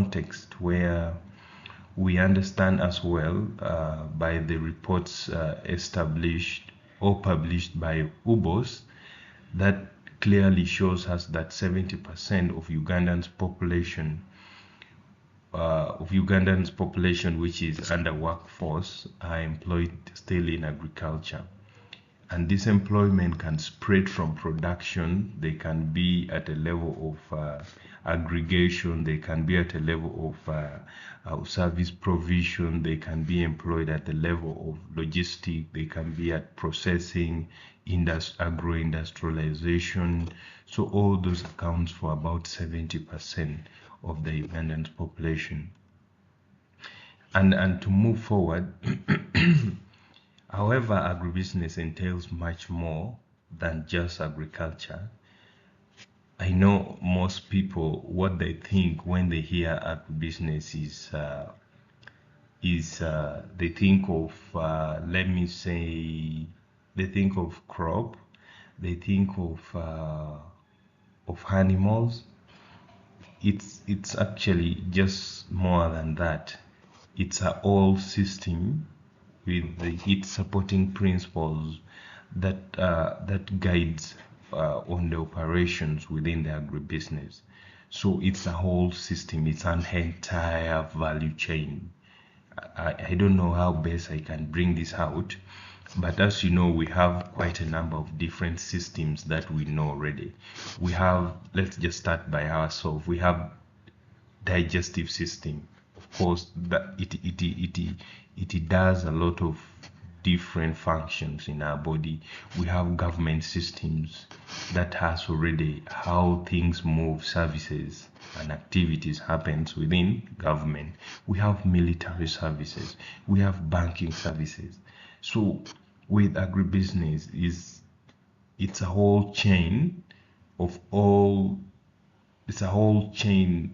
context where we understand as well by the reports established or published by UBOS that clearly shows us that 70% of Ugandans population which is under workforce are employed still in agriculture. And this employment can spread from production. They can be at a level of aggregation. They can be at a level of service provision. They can be employed at the level of logistics. They can be at processing, agro-industrialization. So all those accounts for about 70% of the Ugandan population. And to move forward, however, agribusiness entails much more than just agriculture. I know most people, what they think when they hear agribusiness is they think of, let me say, they think of crop, they think of animals. It's actually just more than that. It's a whole system with its supporting principles that guides on the operations within the agribusiness. So it's a whole system. It's an entire value chain. I don't know how best I can bring this out, but as you know, we have quite a number of different systems that we know already. We have, let's just start by ourselves. We have digestive system. Of course, that it does a lot of different functions in our body. We have government systems that has already how things move, services and activities happens within government. We have military services. We have banking services. So with agribusiness it's a whole chain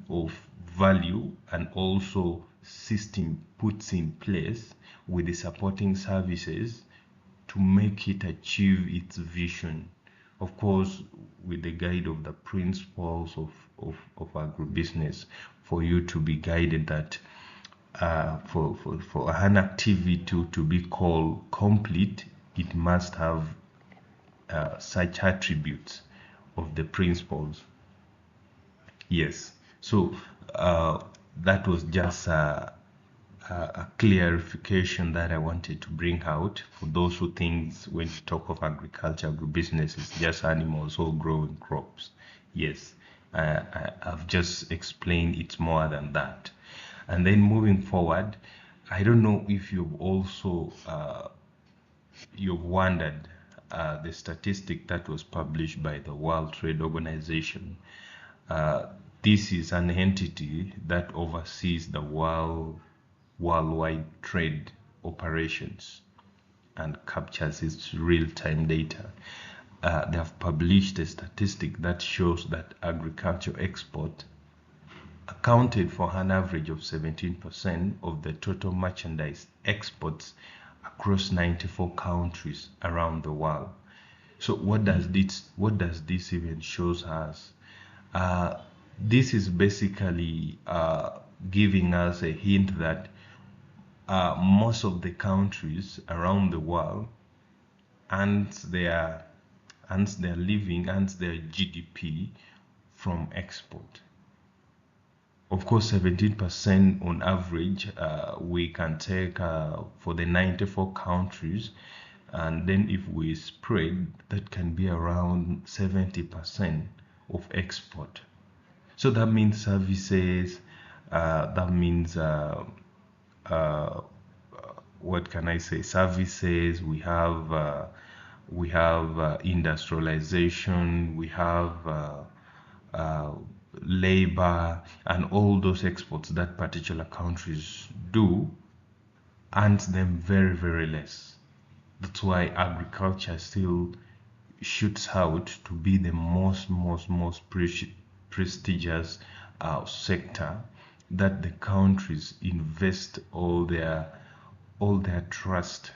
of value and also system puts in place with the supporting services to make it achieve its vision. Of course, with the guide of the principles of agribusiness, for you to be guided that for an activity to be called complete, it must have such attributes of the principles. Yes. So that was just a clarification that I wanted to bring out for those who think when you talk of agriculture, agribusiness is just animals or growing crops. Yes, I've just explained it's more than that. And then moving forward, I don't know if you've also you've wondered the statistic that was published by the World Trade Organization. This is an entity that oversees the worldwide trade operations and captures its real-time data. They have published a statistic that shows that agriculture export accounted for an average of 17% of the total merchandise exports across 94 countries around the world. So what does this even shows us? This is basically giving us a hint that most of the countries around the world and their living and their GDP from export. Of course, 17% on average we can take for the 94 countries, and then if we spread, that can be around 70% of export. So that means services, that means what can I say, services, we have industrialization, we have labor, and all those exports that particular countries do earns them very, very less. That's why agriculture still shoots out to be the most prestigious sector that the countries invest all their trust